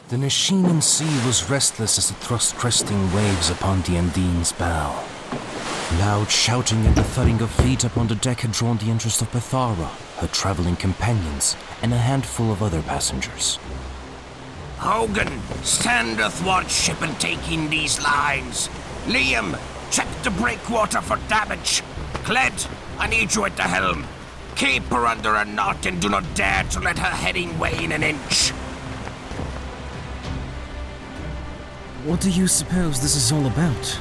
The Nishinan Sea was restless as it thrust cresting waves upon the Andeen's bow. Loud shouting and the thudding of feet upon the deck had drawn the interest of Bethara, her traveling companions, and a handful of other passengers. Hogan, stand athwart ship and take in these lines. Liam, check the breakwater for damage. Cled, I need you at the helm. Keep her under a knot and do not dare to let her heading wane an inch. What do you suppose this is all about?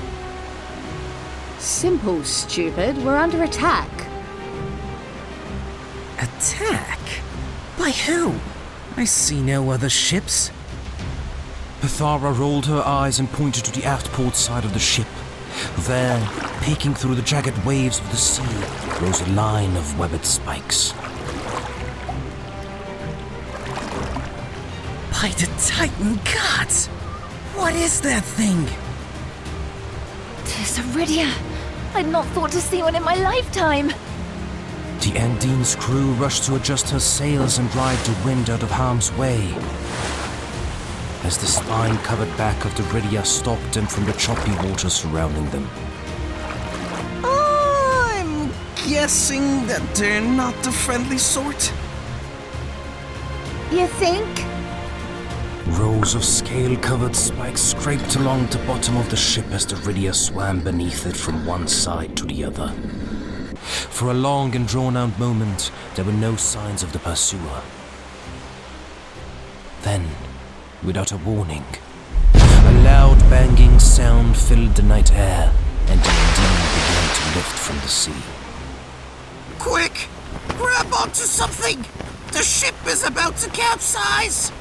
Simple, stupid. We're under attack. Attack? By who? I see no other ships. Bethara rolled her eyes and pointed to the aft port side of the ship. There, peeking through the jagged waves of the sea, rose a line of webbed spikes. By the Titan gods! What is that thing? 'Tis a Rydia. I'd not thought to see one in my lifetime. The Andeen's crew rushed to adjust her sails and drive the wind out of harm's way. As the spine-covered back of the Rydia stalked them from the choppy water surrounding them. I'm guessing that they're not the friendly sort. You think? Rows of scale-covered spikes scraped along the bottom of the ship as the Rydia swam beneath it from one side to the other. For a long and drawn-out moment, there were no signs of the pursuer. Then, without a warning, a loud banging sound filled the night air, and the Andeen began to lift from the sea. Quick! Grab onto something! The ship is about to capsize!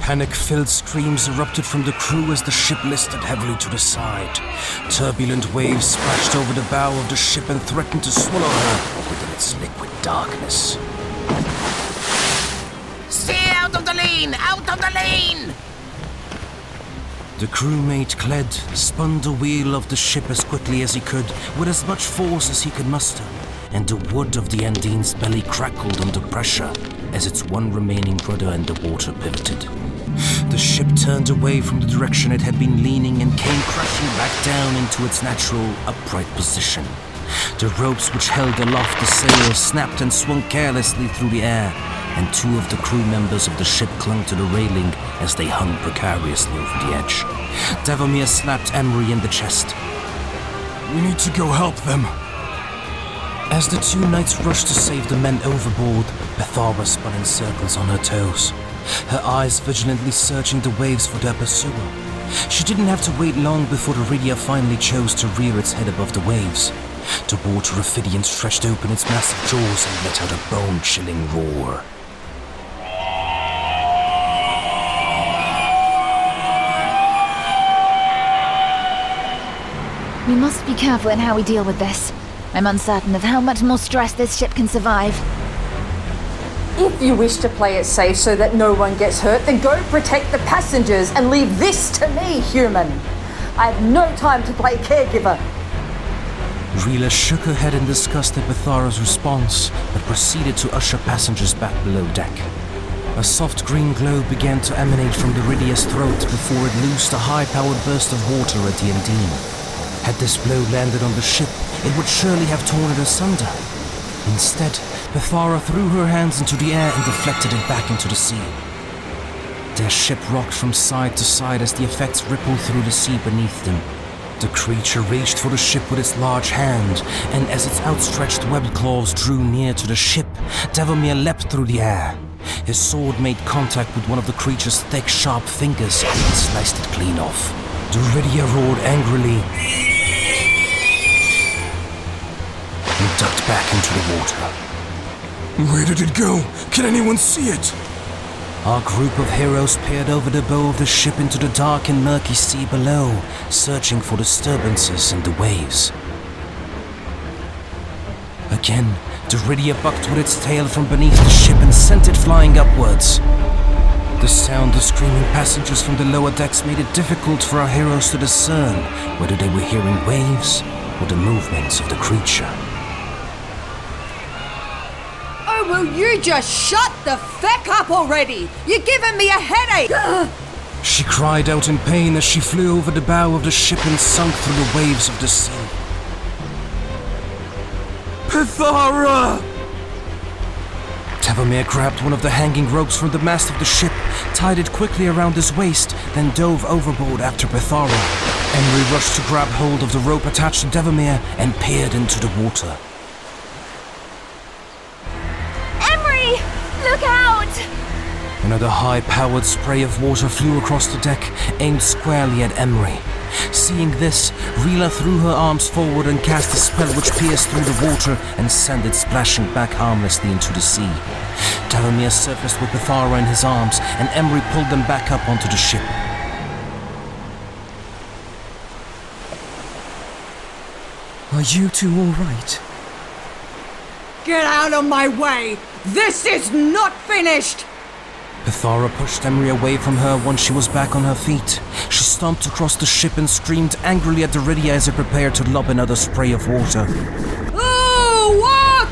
Panic-filled screams erupted from the crew as the ship listed heavily to the side. Turbulent waves splashed over the bow of the ship and threatened to swallow her within its liquid darkness. Stay out of the lane! Out of the lane! The crewmate Cled spun the wheel of the ship as quickly as he could, with as much force as he could muster, and the wood of the Andeen's belly crackled under pressure as its one remaining rudder in the water pivoted. The ship turned away from the direction it had been leaning and came crashing back down into its natural, upright position. The ropes which held aloft the sails snapped and swung carelessly through the air, and two of the crew members of the ship clung to the railing as they hung precariously over the edge. Davomir slapped Emery in the chest. "We need to go help them." As the two knights rushed to save the men overboard, Bethara spun in circles on her toes, her eyes vigilantly searching the waves for their pursuer. She didn't have to wait long before the Rydia finally chose to rear its head above the waves. The water Ophidian stretched open its massive jaws and let out a bone-chilling roar. We must be careful in how we deal with this. I'm uncertain of how much more stress this ship can survive. If you wish to play it safe so that no one gets hurt, then go protect the passengers and leave this to me, human. I have no time to play caregiver. Rila shook her head in disgust at Bethara's response, but proceeded to usher passengers back below deck. A soft green glow began to emanate from the Rydia's throat before it loosed a high-powered burst of water at the Andeen. Had this blow landed on the ship, it would surely have torn it asunder. Instead, Bethara threw her hands into the air and deflected it back into the sea. Their ship rocked from side to side as the effects rippled through the sea beneath them. The creature reached for the ship with its large hand, and as its outstretched webbed claws drew near to the ship, Davomir leapt through the air. His sword made contact with one of the creature's thick, sharp fingers and sliced it clean off. The Rydia roared angrily and ducked back into the water. Where did it go? Can anyone see it? Our group of heroes peered over the bow of the ship into the dark and murky sea below, searching for disturbances in the waves. Again, Deridia bucked with its tail from beneath the ship and sent it flying upwards. The sound of screaming passengers from the lower decks made it difficult for our heroes to discern whether they were hearing waves or the movements of the creature. Oh, will you just shut the feck up already? You're giving me a headache! She cried out in pain as she flew over the bow of the ship and sunk through the waves of the sea. Pithara! Tavomir grabbed one of the hanging ropes from the mast of the ship, tied it quickly around his waist, then dove overboard after Pithara. Emery rushed to grab hold of the rope attached to Devomir and peered into the water. Emery! Look out! Another high-powered spray of water flew across the deck, aimed squarely at Emery. Seeing this, Rila threw her arms forward and cast a spell which pierced through the water and sent it splashing back harmlessly into the sea. Tavomir surfaced with Pithara in his arms, and Emery pulled them back up onto the ship. Are you two all right? Get out of my way! This is not finished! Pithara pushed Emery away from her once she was back on her feet. She stomped across the ship and screamed angrily at Deridia as it prepared to lob another spray of water. Oh, what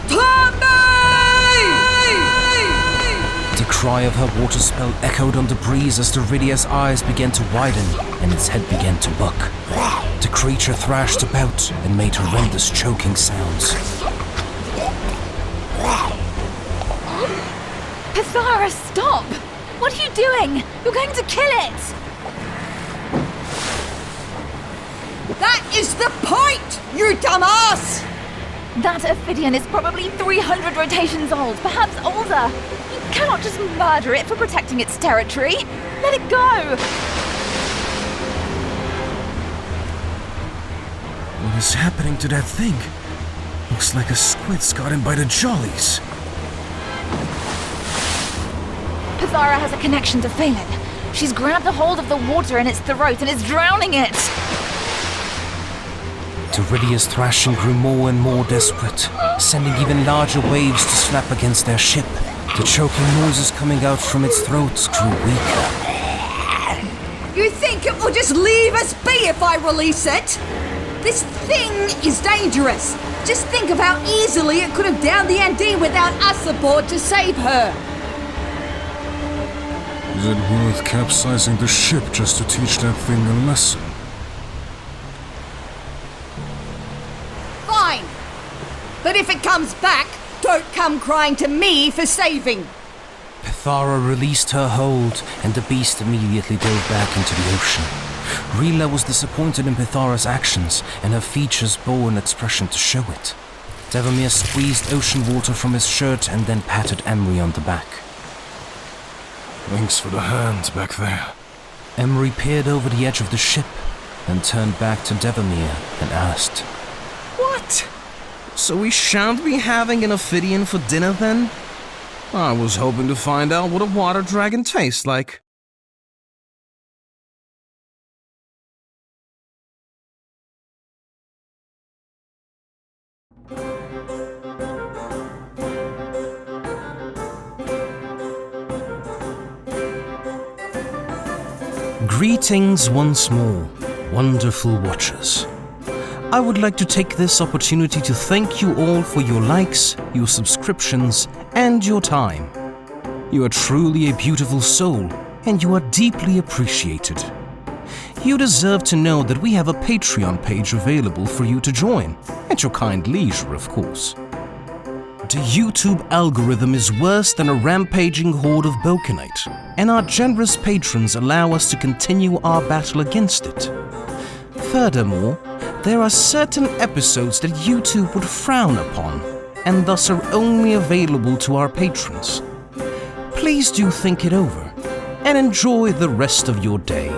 The cry of her water spell echoed on the breeze as Deridia's eyes began to widen and its head began to buck. The creature thrashed about and made horrendous choking sounds. Pithara, stop! What are you doing? You're going to kill it! That is the point, you dumbass! That Ophidian is probably 300 rotations old, perhaps older. You cannot just murder it for protecting its territory. Let it go! What is happening to that thing? Looks like a squid's got him by the jollies. Pithara has a connection to Phelan. She's grabbed a hold of the water in its throat and is drowning it. Deridia's thrashing grew more and more desperate, sending even larger waves to slap against their ship. The choking noises coming out from its throat grew weaker. You think it will just leave us be if I release it? This thing is dangerous. Just think of how easily it could have downed the Andeen without us aboard to save her. Is it worth capsizing the ship just to teach that thing a lesson? Fine. But if it comes back, don't come crying to me for saving. Pithara released her hold, and the beast immediately dove back into the ocean. Rila was disappointed in Pithara's actions, and her features bore an expression to show it. Devomir squeezed ocean water from his shirt and then patted Emery on the back. Thanks for the hand back there. Emery peered over the edge of the ship, then turned back to Devomir and asked, What? So we shan't be having an Ophidian for dinner then? I was hoping to find out what a water dragon tastes like. Greetings once more, wonderful watchers. I would like to take this opportunity to thank you all for your likes, your subscriptions, and your time. You are truly a beautiful soul, and you are deeply appreciated. You deserve to know that we have a Patreon page available for you to join, at your kind leisure, of course. The YouTube algorithm is worse than a rampaging horde of Balkanite, and our generous patrons allow us to continue our battle against it. Furthermore, there are certain episodes that YouTube would frown upon, and thus are only available to our patrons. Please do think it over, and enjoy the rest of your day.